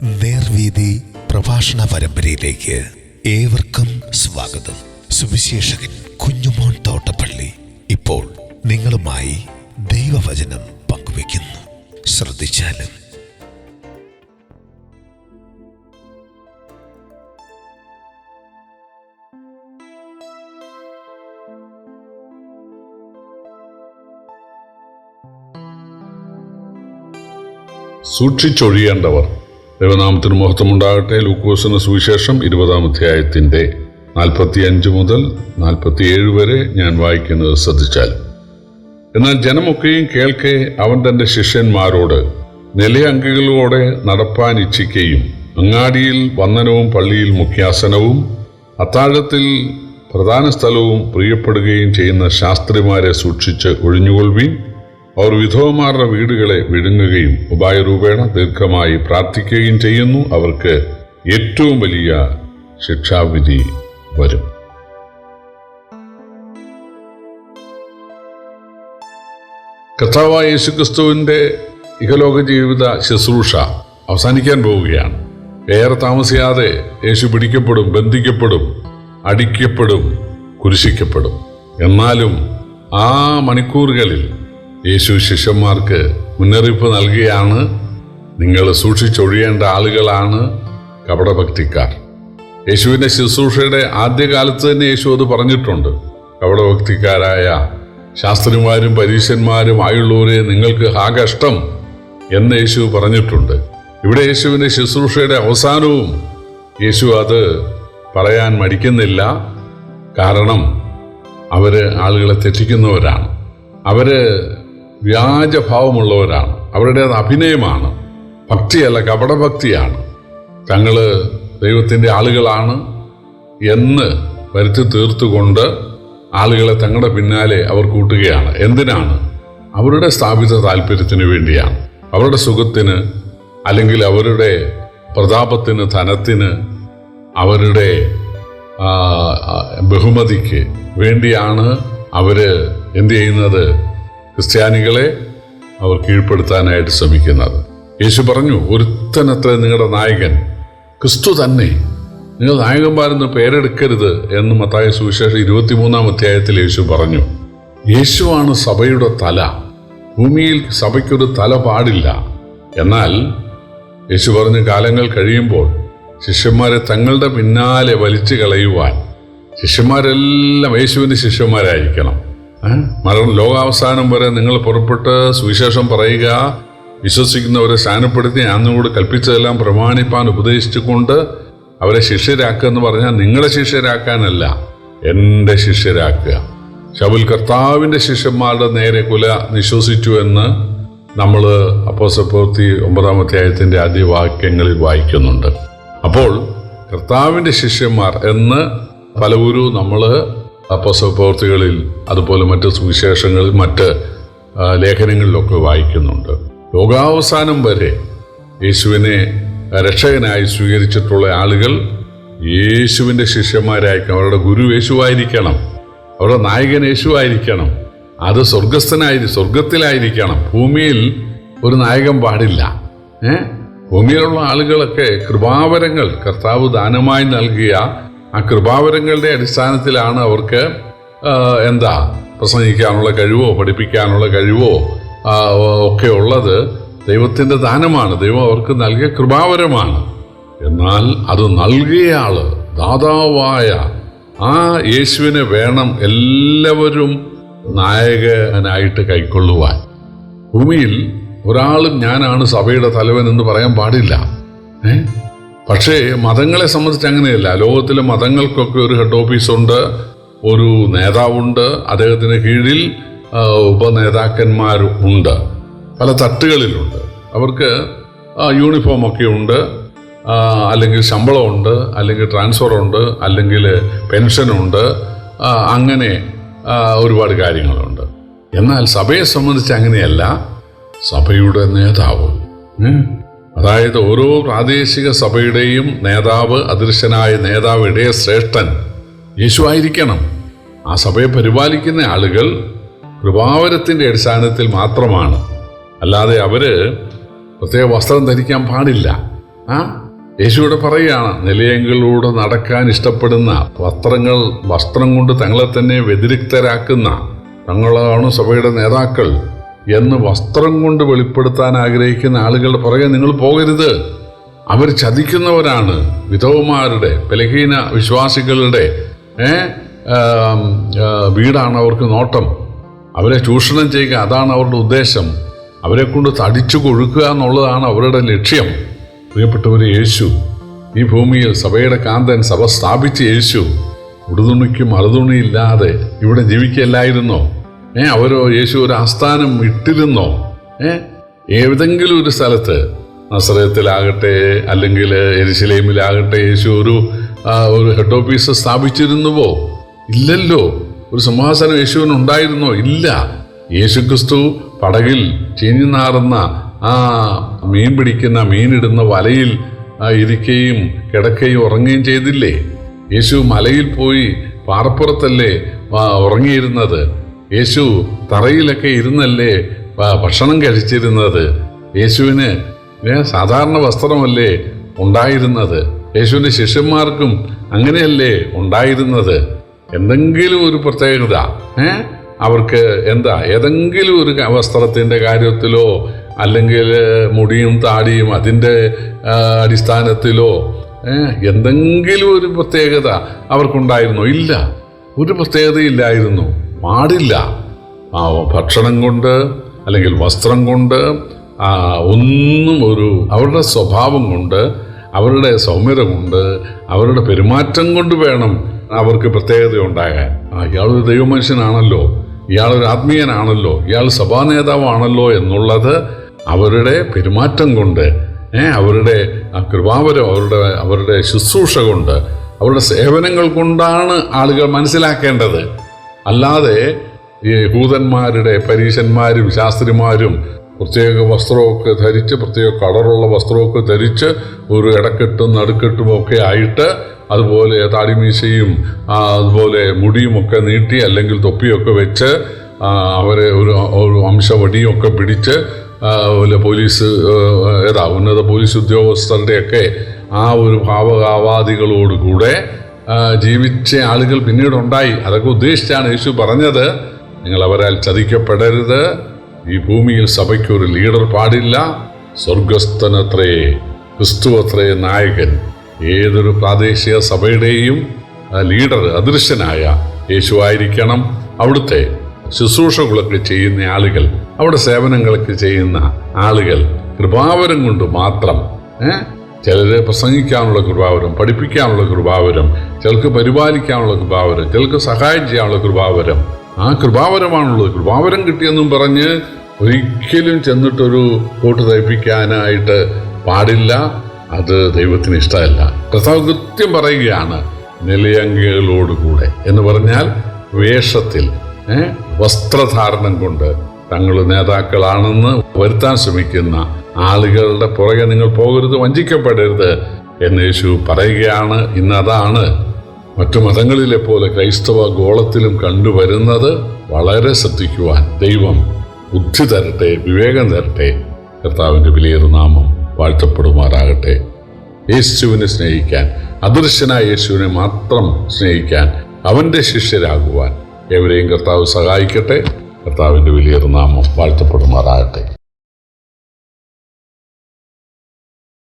നേർവീതി പ്രഭാഷണ പരമ്പരയിലേക്ക് ഏവർക്കും സ്വാഗതം. സുവിശേഷകൻ കുഞ്ഞുമോൻ തോട്ടപ്പള്ളി ഇപ്പോൾ നിങ്ങളുമായി ദൈവവചനം പങ്കുവയ്ക്കുന്നു. ശ്രദ്ധിച്ചാലും. സൂക്ഷിച്ചൊഴിയേണ്ടവർ. ദൈവനാമത്തിന് മഹത്വമുണ്ടാകട്ടെ. ലൂക്കോസിന് സുവിശേഷം 20-ാം അധ്യായത്തിന്റെ 45 മുതൽ 47 വരെ ഞാൻ വായിക്കുന്നത് ശ്രദ്ധിച്ചാൽ. എന്നാൽ ജനമൊക്കെയും കേൾക്കെ അവൻ തന്റെ ശിഷ്യന്മാരോട് നിലയങ്കികളോടെ നടപ്പാൻ ഇച്ഛിക്കുകയും അങ്ങാടിയിൽ വന്ദനവും പള്ളിയിൽ മുഖ്യാസനവും അത്താഴത്തിൽ പ്രധാന സ്ഥലവും പ്രിയപ്പെടുകയും ചെയ്യുന്ന ശാസ്ത്രിമാരെ സൂക്ഷിച്ച് ഒഴിഞ്ഞുകൊള്ളുവീൻ. അവർ വിധവമാരുടെ വീടുകളെ വിഴുങ്ങുകയും ഉപായരൂപേണ ദീർഘമായി പ്രാർത്ഥിക്കുകയും ചെയ്യുന്നു. അവർക്ക് ഏറ്റവും വലിയ ശിക്ഷാവിധി വരും. കർത്താവായ യേശുക്രിസ്തുവിന്റെ ഇഹലോക ജീവിത ശുശ്രൂഷ അവസാനിക്കാൻ പോവുകയാണ്. ഏറെ താമസിയാതെ യേശു പിടിക്കപ്പെടും, ബന്ധിക്കപ്പെടും, അടിക്കപ്പെടും, കുരിശിക്കപ്പെടും. എന്നാലും ആ മണിക്കൂറുകളിൽ യേശു ശിഷ്യന്മാർക്ക് മുന്നറിയിപ്പ് നൽകുകയാണ്. നിങ്ങൾ സൂക്ഷിച്ചൊഴിയേണ്ട ആളുകളാണ് കപടഭക്തിക്കാർ. യേശുവിൻ്റെ ശുശ്രൂഷയുടെ ആദ്യകാലത്ത് തന്നെ യേശു അത് പറഞ്ഞിട്ടുണ്ട്. കപടഭക്തിക്കാരായ ശാസ്ത്രിമാരും പരീശന്മാരും ആയുള്ളവരെ നിങ്ങൾക്ക് ഹാ കഷ്ടം എന്ന് യേശു പറഞ്ഞിട്ടുണ്ട്. ഇവിടെ യേശുവിൻ്റെ ശുശ്രൂഷയുടെ അവസാനവും യേശു അത് പറയാൻ മടിക്കുന്നില്ല. കാരണം അവര് ആളുകളെ തെറ്റിക്കുന്നവരാണ്. അവര് വ്യാജഭാവമുള്ളവരാണ്. അവരുടേത് അഭിനയമാണ്, ഭക്തിയല്ല, കപടഭക്തിയാണ്. തങ്ങള് ദൈവത്തിൻ്റെ ആളുകളാണ് എന്ന് വരുത്തി തീർത്തുകൊണ്ട് ആളുകളെ തങ്ങളുടെ പിന്നാലെ അവർ കൂട്ടുകയാണ്. എന്തിനാണ്? അവരുടെ സ്ഥാപിത താല്പര്യത്തിന് വേണ്ടിയാണ്. അവരുടെ സുഖത്തിന്, അല്ലെങ്കിൽ അവരുടെ പ്രതാപത്തിന്, ധനത്തിന്, അവരുടെ ബഹുമതിക്ക് വേണ്ടിയാണ് അവര് എന്ത് ചെയ്യുന്നത്? ക്രിസ്ത്യാനികളെ അവർ കീഴ്പ്പെടുത്താനായിട്ട് ശ്രമിക്കുന്നത്. യേശു പറഞ്ഞു, ഒരുത്തനത്ര നിങ്ങളുടെ നായകൻ, ക്രിസ്തു തന്നെ. നിങ്ങൾ നായകന്മാരെന്ന് പേരെടുക്കരുത് എന്ന് മത്തായി സുവിശേഷം 23-ാം അധ്യായത്തിൽ യേശു പറഞ്ഞു. യേശുവാണ് സഭയുടെ തല. ഭൂമിയിൽ സഭയ്ക്കൊരു തല പാടില്ല. എന്നാൽ യേശു പറഞ്ഞ കാലങ്ങൾ കഴിയുമ്പോൾ ശിഷ്യന്മാരെ തങ്ങളുടെ പിന്നാലെ വലിച്ചു കളയുവാൻ ശിഷ്യന്മാരെല്ലാം യേശുവിൻ്റെ ശിഷ്യന്മാരായിരിക്കണം. ലോകാവസാനം വരെ നിങ്ങൾ പുറപ്പെട്ട് സുവിശേഷം പറയുക, വിശ്വസിക്കുന്നവരെ സ്നാനപ്പെടുത്തി ഞാനോട് കൽപ്പിച്ചതെല്ലാം പ്രമാണിപ്പാൻ ഉപദേശിച്ചുകൊണ്ട് അവരെ ശിഷ്യരാക്കുക എന്ന് പറഞ്ഞാൽ നിങ്ങളുടെ ശിഷ്യരാക്കാനല്ല, എൻ്റെ ശിഷ്യരാക്കുക. ശൗൽ കർത്താവിൻ്റെ ശിഷ്യന്മാരുടെ നേരെ കുല നിശ്വസിച്ചു എന്ന് നമ്മൾ അപ്പോസ്തലപ്രവൃത്തി 9-ാം അധ്യായത്തിന്റെ ആദ്യ വാക്യങ്ങളിൽ വായിക്കുന്നുണ്ട്. അപ്പോൾ കർത്താവിൻ്റെ ശിഷ്യന്മാർ എന്ന് പലവരും നമ്മൾ അപ്പോസ്തലപ്രവൃത്തികളിൽ, അതുപോലെ മറ്റ് സുവിശേഷങ്ങളിൽ, മറ്റ് ലേഖനങ്ങളിലൊക്കെ വായിക്കുന്നുണ്ട്. ലോകാവസാനം വരെ യേശുവിനെ രക്ഷകനായി സ്വീകരിച്ചിട്ടുള്ള ആളുകൾ യേശുവിൻ്റെ ശിഷ്യന്മാരായിരിക്കണം. അവരുടെ ഗുരു യേശുവായിരിക്കണം, അവരുടെ നായകൻ യേശുവായിരിക്കണം. അത് സ്വർഗത്തിലായിരിക്കണം. ഭൂമിയിൽ ഒരു നായകൻ പാടില്ല. ഭൂമിയിലുള്ള ആളുകളൊക്കെ കൃപാവരങ്ങൾ കർത്താവ് ദാനമായി നൽകിയ ആ കൃപാവരങ്ങളുടെ അടിസ്ഥാനത്തിലാണ് അവർക്ക് പ്രസംഗിക്കാനുള്ള കഴിവോ പഠിപ്പിക്കാനുള്ള കഴിവോ ഒക്കെ ഉള്ളത്. ദൈവത്തിൻ്റെ ദാനമാണ്, ദൈവം അവർക്ക് നൽകിയ കൃപാവരമാണ്. എന്നാൽ അത് നൽകിയ ആള്, ദാതാവായ ആ യേശുവിനെ വേണം എല്ലാവരും നായകനായിട്ട് കൈക്കൊള്ളുവാൻ. ഭൂമിയിൽ ഒരാളും ഞാനാണ് സഭയുടെ തലവൻ എന്ന് പറയാൻ പാടില്ല. പക്ഷേ മതങ്ങളെ സംബന്ധിച്ച് അങ്ങനെയല്ല. ലോകത്തിലെ മതങ്ങൾക്കൊക്കെ ഒരു ഹെഡ് ഓഫീസുണ്ട്, ഒരു നേതാവുണ്ട്, അദ്ദേഹത്തിന് കീഴിൽ ഉപനേതാക്കന്മാർ ഉണ്ട്, പല തട്ടുകളിലുണ്ട്. അവർക്ക് യൂണിഫോമൊക്കെ ഉണ്ട്, അല്ലെങ്കിൽ ശമ്പളമുണ്ട്, അല്ലെങ്കിൽ ട്രാൻസ്ഫറുണ്ട്, അല്ലെങ്കിൽ പെൻഷനുണ്ട്, അങ്ങനെ ഒരുപാട് കാര്യങ്ങളുണ്ട്. എന്നാൽ സഭയെ സംബന്ധിച്ച് അങ്ങനെയല്ല. സഭയുടെ നേതാവ്, അതായത് ഓരോ പ്രാദേശിക സഭയുടെയും നേതാവ്, അദൃശ്യനായ നേതാവ്, ഇടയ ശ്രേഷ്ഠൻ യേശു ആയിരിക്കണം. ആ സഭയെ പരിപാലിക്കുന്ന ആളുകൾ കൃപാവരത്തിൻ്റെ അടിസ്ഥാനത്തിൽ മാത്രമാണ്. അല്ലാതെ അവര് പ്രത്യേക വസ്ത്രം ധരിക്കാൻ പാടില്ല. യേശുവിടെ പറയുകയാണ്, നിലയങ്ങളിലൂടെ നടക്കാൻ ഇഷ്ടപ്പെടുന്ന, വസ്ത്രം കൊണ്ട് തങ്ങളെ തന്നെ വ്യതിരിക്തരാക്കുന്ന, തങ്ങളാണ് സഭയുടെ നേതാക്കൾ എന്ന് വസ്ത്രം കൊണ്ട് വെളിപ്പെടുത്താൻ ആഗ്രഹിക്കുന്ന ആളുകളുടെ പുറകെ നിങ്ങൾ പോകരുത്. അവർ ചതിക്കുന്നവരാണ്. വിധവമാരുടെ, ബലഹീന വിശ്വാസികളുടെ വീടാണ് അവർക്ക് നോട്ടം. അവരെ ചൂഷണം ചെയ്യുക, അതാണ് അവരുടെ ഉദ്ദേശം. അവരെ കൊണ്ട് തടിച്ചു കൊഴുക്കുക എന്നുള്ളതാണ് അവരുടെ ലക്ഷ്യം. പ്രിയപ്പെട്ടവരെ, യേശു ഈ ഭൂമിയിൽ സഭയുടെ കാന്തൻ, സഭ സ്ഥാപിച്ച യേശു ഉടുതുണിക്കും മറുതുണിയില്ലാതെ ഇവിടെ ജീവിക്കല്ലായിരുന്നോ? യേശു ഒരു ആസ്ഥാനം ഇട്ടിരുന്നോ? ഏതെങ്കിലും ഒരു സ്ഥലത്ത്, നസറേത്തിലാകട്ടെ അല്ലെങ്കിൽ യെരുശലേമിലാകട്ടെ, യേശു ഒരു ഹെഡ് ഓഫീസ് സ്ഥാപിച്ചിരുന്നുവോ? ഇല്ലല്ലോ. ഒരു സിംഹാസനം യേശുവിന് ഉണ്ടായിരുന്നോ? ഇല്ല. യേശുക്രിസ്തു പടകിൽ ചീഞ്ഞു നാറുന്ന മീൻ പിടിക്കുന്ന, മീനിടുന്ന വലയിൽ ഇരിക്കുകയും കിടക്കുകയും ഉറങ്ങുകയും ചെയ്തില്ലേ? യേശു മലയിൽ പോയി പാറപ്പുറത്തല്ലേ ഉറങ്ങിയിരുന്നത്? യേശു തറയിലൊക്കെ ഇരുന്നല്ലേ ഭക്ഷണം കഴിച്ചിരുന്നത്? യേശുവിന് സാധാരണ വസ്ത്രമല്ലേ ഉണ്ടായിരുന്നത്? യേശുവിൻ്റെ ശിഷ്യന്മാർക്കും അങ്ങനെയല്ലേ ഉണ്ടായിരുന്നത്? എന്തെങ്കിലും ഒരു പ്രത്യേകത അവർക്ക് ഏതെങ്കിലും ഒരു വസ്ത്രത്തിൻ്റെ കാര്യത്തിലോ അല്ലെങ്കിൽ മുടിയും താടിയും അതിൻ്റെ അടിസ്ഥാനത്തിലോ എന്തെങ്കിലും ഒരു പ്രത്യേകത അവർക്കുണ്ടായിരുന്നോ? ഇല്ല, ഒരു പ്രത്യേകതയില്ലായിരുന്നു. പാടില്ല. ഭക്ഷണം കൊണ്ട് അല്ലെങ്കിൽ വസ്ത്രം കൊണ്ട് ഒന്നും, അവരുടെ സ്വഭാവം കൊണ്ട്, അവരുടെ സൗമ്യത കൊണ്ട്, അവരുടെ പെരുമാറ്റം കൊണ്ട് വേണം അവർക്ക് പ്രത്യേകത ഉണ്ടാകാൻ. ഇയാളൊരു ദൈവമനുഷ്യനാണല്ലോ, ഇയാളൊരു ആത്മീയനാണല്ലോ, ഇയാൾ സഭാ നേതാവാണല്ലോ എന്നുള്ളത് അവരുടെ പെരുമാറ്റം കൊണ്ട്, അവരുടെ കൃപാവരം, അവരുടെ ശുശ്രൂഷ കൊണ്ട്, അവരുടെ സേവനങ്ങൾ കൊണ്ടാണ് ആളുകൾ മനസ്സിലാക്കേണ്ടത്. അല്ലാതെ ഈ യഹൂദന്മാരുടെ പരീശന്മാരും ശാസ്ത്രിമാരും പ്രത്യേക വസ്ത്രമൊക്കെ ധരിച്ച്, പ്രത്യേക കളറുള്ള വസ്ത്രമൊക്കെ ധരിച്ച്, ഒരു ഇടക്കെട്ടും നടുക്കെട്ടും ഒക്കെ ആയിട്ട്, അതുപോലെ താടിമീശയും അതുപോലെ മുടിയുമൊക്കെ നീട്ടി അല്ലെങ്കിൽ തൊപ്പിയൊക്കെ വെച്ച് അവരെ ഒരു അംശവടിയൊക്കെ പിടിച്ച് പോലീസ് ഉന്നത പോലീസ് ഉദ്യോഗസ്ഥരുടെയൊക്കെ ഒരു ഭാവകാവാദികളോടുകൂടെ ജീവിച്ച ആളുകൾ പിന്നീടുണ്ടായി. അതൊക്കെ ഉദ്ദേശിച്ചാണ് യേശു പറഞ്ഞത്, നിങ്ങൾ അവരാൽ ചതിക്കപ്പെടരുത്. ഈ ഭൂമിയിൽ സഭയ്ക്കൊരു ലീഡർ പാടില്ല, സ്വർഗസ്ഥനത്രേ ക്രിസ്തുവത്രേ നായകൻ. ഏതൊരു പ്രാദേശിക സഭയുടെയും ലീഡർ അദൃശ്യനായ യേശു ആയിരിക്കണം. അവിടുത്തെ ശുശ്രൂഷകളൊക്കെ ചെയ്യുന്ന ആളുകൾ, അവിടെ സേവനങ്ങളൊക്കെ ചെയ്യുന്ന ആളുകൾ കൃപാവരം കൊണ്ട് മാത്രം, ചിലര് പ്രസംഗിക്കാനുള്ള കൃപാവരം, പഠിപ്പിക്കാനുള്ള കൃപാവരം, ചിലർക്ക് പരിപാലിക്കാനുള്ള കൃപാവരം, ചിലർക്ക് സഹായം ചെയ്യാനുള്ള കൃപാവരം, ആ കൃപാവരമാണുള്ളത്. കൃപാവരം കിട്ടിയെന്നും പറഞ്ഞ് ഒരിക്കലും ചെന്നിട്ടൊരു കോട്ട് തയ്പ്പിക്കാനായിട്ട് പാടില്ല. അത് ദൈവത്തിന് ഇഷ്ടമല്ല. കർത്താവ് കൃത്യം പറയുകയാണ്, നിലയങ്കികളോടുകൂടെ എന്ന് പറഞ്ഞാൽ വേഷത്തിൽ, വസ്ത്രധാരണം കൊണ്ട് തങ്ങൾ നേതാക്കളാണെന്ന് വരുത്താൻ ശ്രമിക്കുന്ന ആളുകളുടെ പുറകെ നിങ്ങൾ പോകരുത്, വഞ്ചിക്കപ്പെടരുത് എന്ന് യേശു പറയുകയാണ്. ഇന്നതാണ് മറ്റു മതങ്ങളിലെ പോലെ ക്രൈസ്തവ ഗോളത്തിലും കണ്ടുവരുന്നത്. വളരെ ശ്രദ്ധിക്കുവാൻ ദൈവം ബുദ്ധി തരട്ടെ, വിവേകം തരട്ടെ. കർത്താവിൻ്റെ വിലയേറിയ നാമം വാഴ്ത്തപ്പെടുമാറാകട്ടെ. യേശുവിനെ സ്നേഹിക്കാൻ, അദൃശ്യനായ യേശുവിനെ മാത്രം സ്നേഹിക്കാൻ, അവൻ്റെ ശിഷ്യരാകുവാൻ ഏവരെയും കർത്താവ് സഹായിക്കട്ടെ. കർത്താവിൻ്റെ വിലയേറിയ നാമം വാഴ്ത്തപ്പെടുമാറാകട്ടെ.